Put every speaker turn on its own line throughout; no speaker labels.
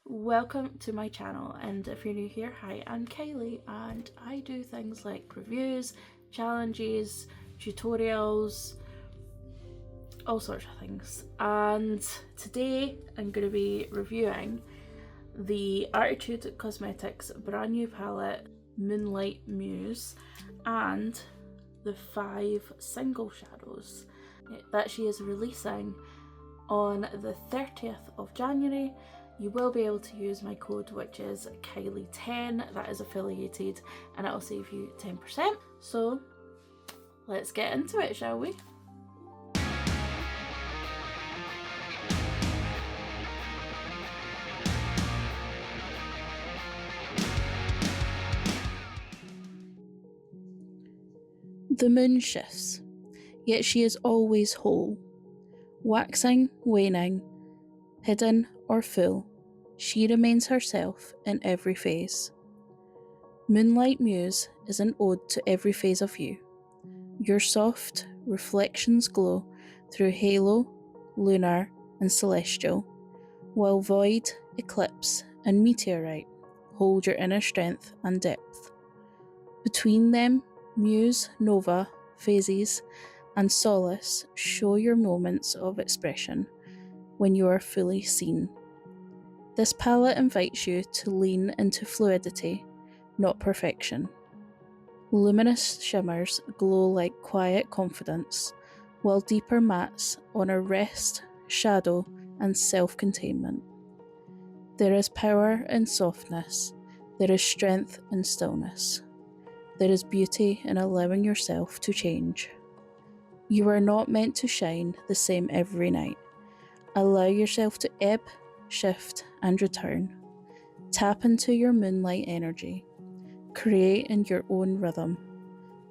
Welcome to my channel, and if you're new here, hi, I'm Kylie and I do things like reviews, challenges, tutorials, all sorts of things. And today I'm going to be reviewing the Arttitude Cosmetics brand new palette Moonlight Muse and the 5 single shadows that she is releasing on the 30th of January. You will be able to use my code, which is Kylie10, that is affiliated, and it'll save you 10%. So let's get into it, shall we? The moon shifts, yet she is always whole. Waxing, waning, hidden or full, she remains herself in every phase. Moonlight Muse is an ode to every phase of you. Your soft reflections glow through halo, lunar and celestial, while void, eclipse and meteorite hold your inner strength and depth. Between them, Muse, Nova, Phases and Solace show your moments of expression when you are fully seen. This palette invites you to lean into fluidity, not perfection. Luminous shimmers glow like quiet confidence, while deeper mattes honor rest, shadow, and self-containment. There is power in softness, there is strength in stillness. There is beauty in allowing yourself to change. You are not meant to shine the same every night. Allow yourself to ebb, shift, and return. Tap into your moonlight energy. Create in your own rhythm.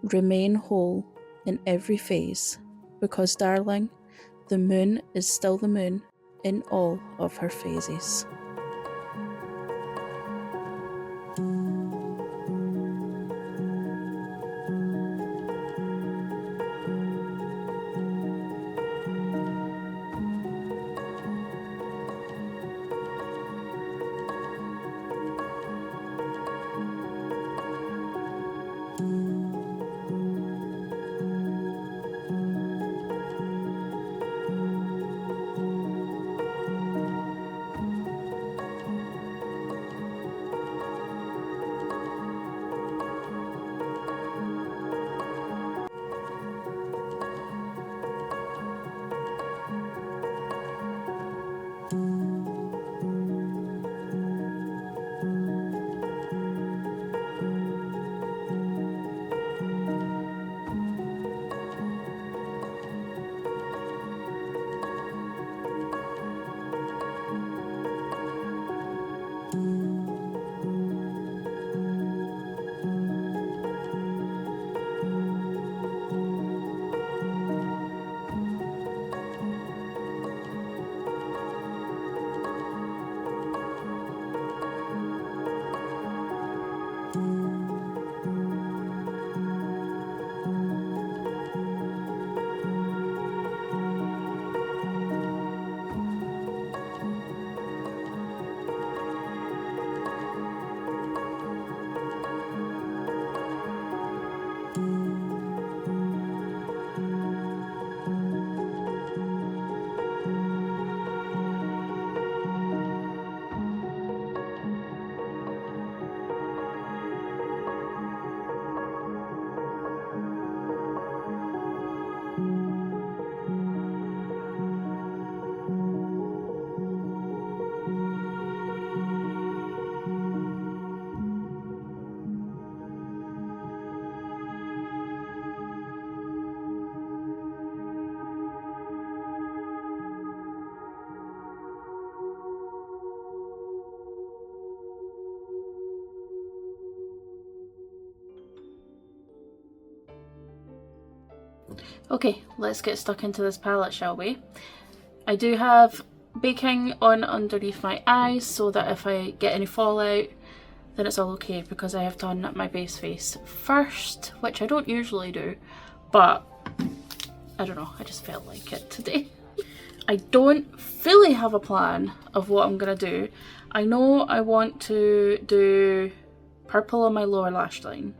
Remain whole in every phase, because, darling, the moon is still the moon in all of her phases. Okay, let's get stuck into this palette, shall we? I do have baking on underneath my eyes so that if I get any fallout then it's all okay, because I have done my base face first, which I don't usually do, but I don't know, I just felt like it today. I don't fully have a plan of what I'm going to do. I know I want to do purple on my lower lash line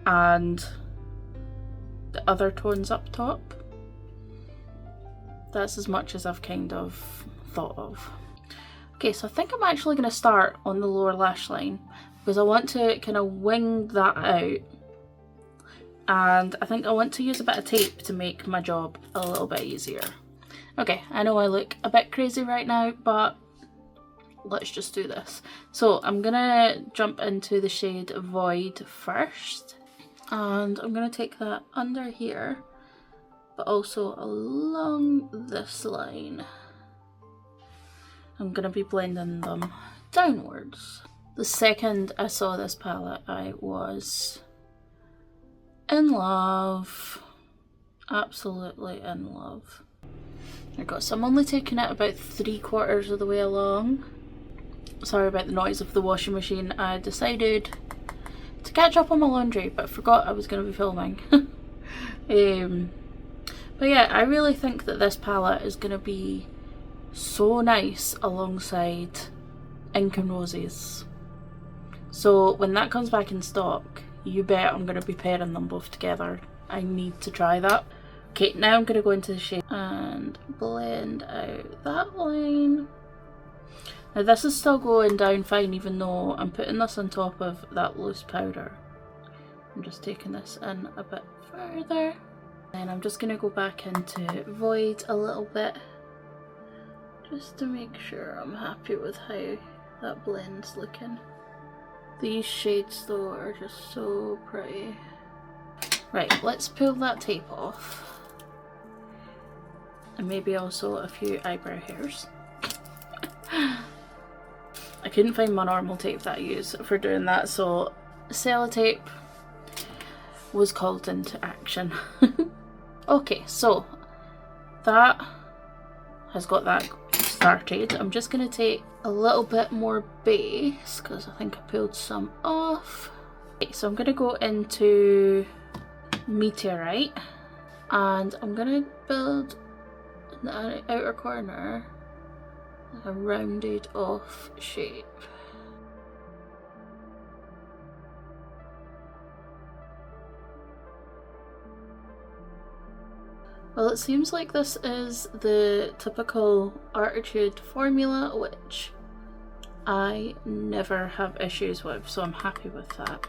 and the other tones up top. That's as much as I've kind of thought of. Okay, so I think I'm actually going to start on the lower lash line because I want to kind of wing that out, and I think I want to use a bit of tape to make my job a little bit easier. Okay, I know I look a bit crazy right now, but let's just do this. So I'm gonna jump into the shade Void first, and I'm gonna take that under here, but also along this line. I'm gonna be blending them downwards. The second I saw this palette, I was in love. Absolutely in love. There we go. So I'm only taking it about 3/4 of the way along. Sorry about the noise of the washing machine. I decided to catch up on my laundry, but forgot I was going to be filming. But yeah, I really think that this palette is going to be so nice alongside Ink and Roses. So when that comes back in stock, you bet I'm going to be pairing them both together. I need to try that. Okay, now I'm going to go into the shade and blend out that line. Now this is still going down fine even though I'm putting this on top of that loose powder. I'm just taking this in a bit further. And I'm just going to go back into Void a little bit, just to make sure I'm happy with how that blend's looking. These shades though are just so pretty. Right, let's pull that tape off. And maybe also a few eyebrow hairs. I couldn't find my normal tape that I use for doing that, so sellotape was called into action. Okay, so that has got that started. I'm just going to take a little bit more base because I think I pulled some off. Okay, so I'm going to go into Meteorite and I'm going to build in the outer corner like a rounded off shape. Well, it seems like this is the typical Arttitude formula, which I never have issues with, so I'm happy with that.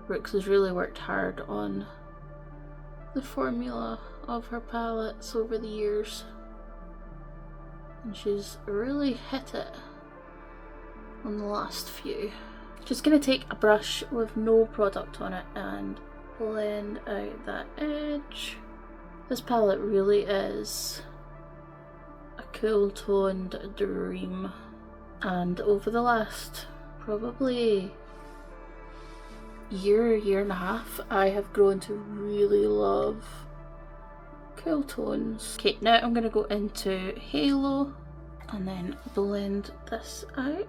Brooks has really worked hard on the formula of her palettes over the years, and she's really hit it on the last few. Just going to take a brush with no product on it and blend out that edge. This palette really is a cool toned dream, and over the last probably year and a half I have grown to really love cool tones. Okay, now I'm going to go into Halo and then blend this out.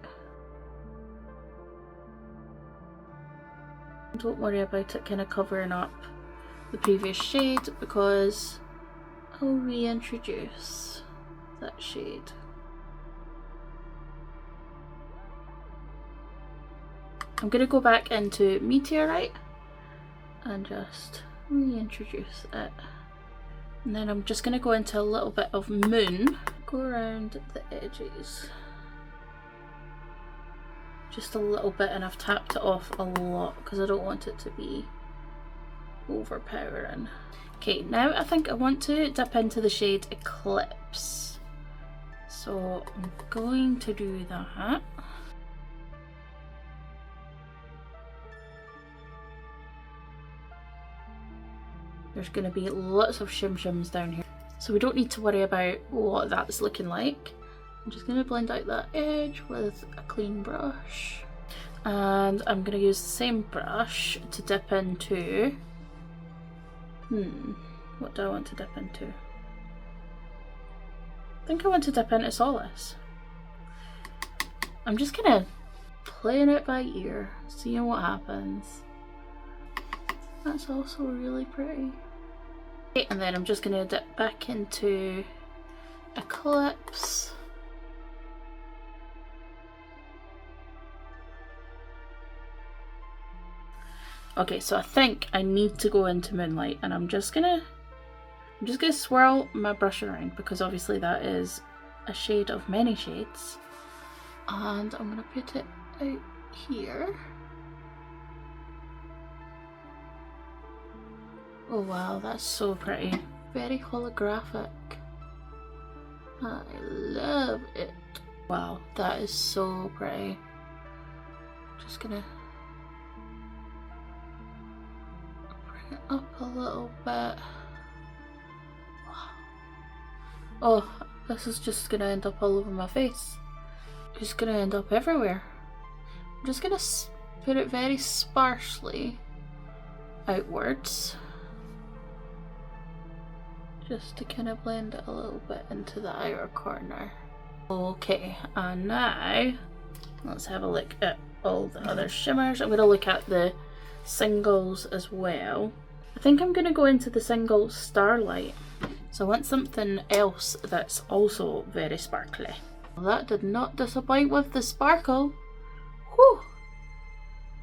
Don't worry about it kind of covering up the previous shade because I'll reintroduce that shade. I'm going to go back into Meteorite and just reintroduce it. And then I'm just going to go into a little bit of Moon, go around the edges. Just a little bit, and I've tapped it off a lot because I don't want it to be overpowering. Okay, now I think I want to dip into the shade Eclipse. So I'm going to do that. There's going to be lots of shim shims down here, so we don't need to worry about what that's looking like. I'm just going to blend out that edge with a clean brush, and I'm going to use the same brush to dip into, what do I want to dip into? I think I want to dip into Solace. I'm just kind of playing it by ear, seeing what happens. That's also really pretty. Okay, and then I'm just going to dip back into Eclipse. Okay, so I think I need to go into Moonlight, and I'm just gonna swirl my brush around, because obviously that is a shade of many shades. And I'm gonna put it out here. Oh wow, that's so pretty. Very holographic. I love it. Wow, that is so pretty. Just gonna bring it up a little bit. Wow. Oh, this is just gonna end up all over my face. It's gonna end up everywhere. I'm just gonna put it very sparsely outwards, just to kind of blend it a little bit into the outer corner. Okay, and now let's have a look at all the other shimmers. I'm going to look at the singles as well. I think I'm going to go into the single Starlight. So I want something else that's also very sparkly. Well, that did not disappoint with the sparkle. Whew!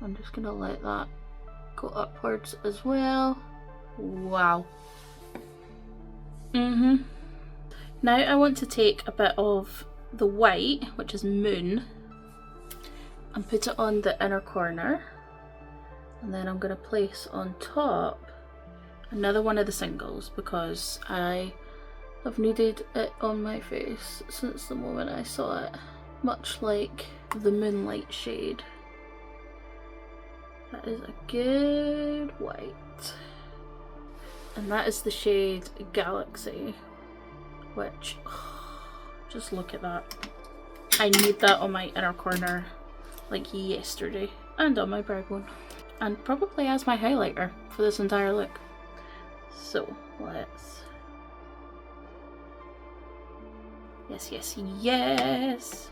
I'm just going to let that go upwards as well. Wow. Now I want to take a bit of the white, which is Moon, and put it on the inner corner, and then I'm going to place on top another one of the singles, because I have needed it on my face since the moment I saw it, much like the Moonlight shade. That is a good white. And that is the shade Galaxy, which, just look at that. I need that on my inner corner like yesterday, and on my brow bone, and probably as my highlighter for this entire look. So let's, yes,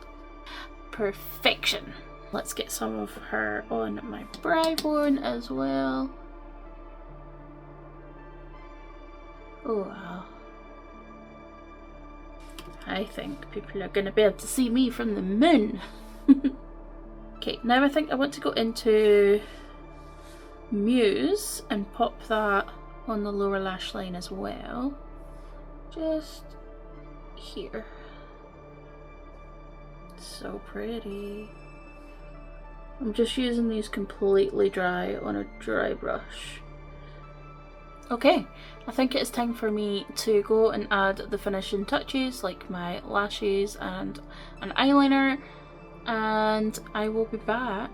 perfection. Let's get some of her on my brow bone as well. Oh wow. I think people are going to be able to see me from the moon. Okay, now I think I want to go into Muse and pop that on the lower lash line as well. Just here. So pretty. I'm just using these completely dry on a dry brush. Okay, I think it's time for me to go and add the finishing touches, like my lashes and an eyeliner, and I will be back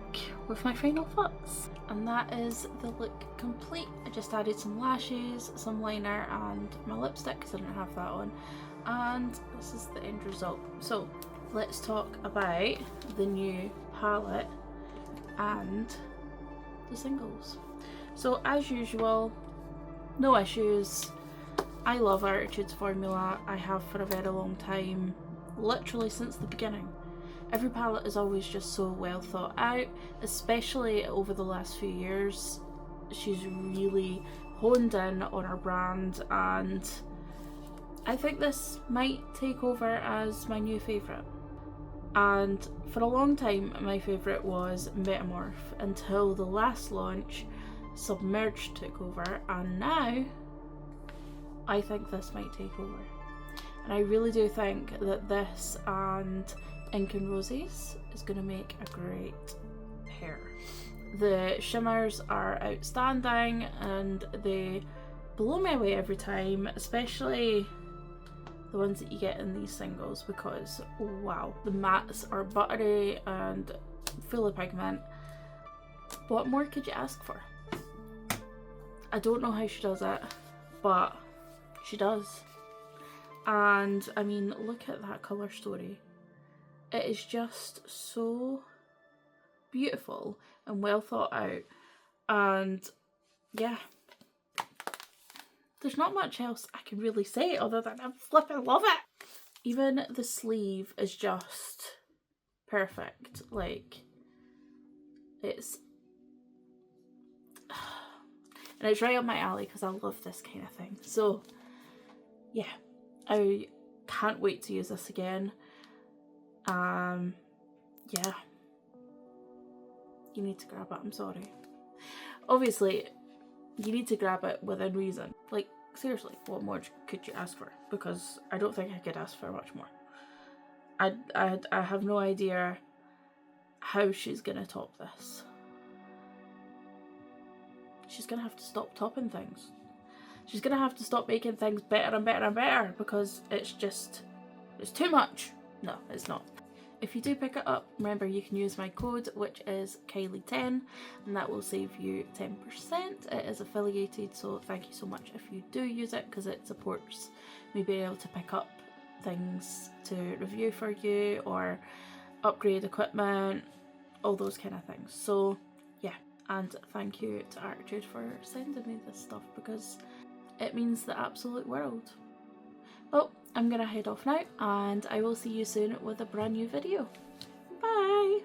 with my final thoughts. And that is the look complete. I just added some lashes, some liner, and my lipstick because I didn't have that on, and this is the end result. So let's talk about the new palette and the singles. So as usual, no issues. I love Arttitude's formula. I have for a very long time, literally since the beginning. Every palette is always just so well thought out, especially over the last few years. She's really honed in on her brand, and I think this might take over as my new favourite. And for a long time my favourite was Metamorph, until the last launch Submerged took over, and now I think this might take over. And I really do think that this and Ink and Roses is going to make a great pair. The shimmers are outstanding and they blow me away every time, especially the ones that you get in these singles, because wow, the mattes are buttery and full of pigment. What more could you ask for? I don't know how she does it, but she does. And I mean, look at that colour story. It is just so beautiful and well thought out. And yeah, there's not much else I can really say other than I flipping love it. Even the sleeve is just perfect. and it's right up my alley because I love this kind of thing. So yeah, I can't wait to use this again. Yeah, you need to grab it. I'm sorry. Obviously, you need to grab it within reason. Like, seriously, what more could you ask for? Because I don't think I could ask for much more. I have no idea how she's gonna top this. She's gonna have to stop topping things. She's gonna have to stop making things better and better and better because it's too much. No, it's not. If you do pick it up, remember you can use my code, which is Kylie10, and that will save you 10%. It is affiliated, so thank you so much if you do use it, because it supports me being able to pick up things to review for you or upgrade equipment, all those kind of things. So yeah, and thank you to Arttitude for sending me this stuff because it means the absolute world. Well, I'm gonna head off now and I will see you soon with a brand new video. Bye!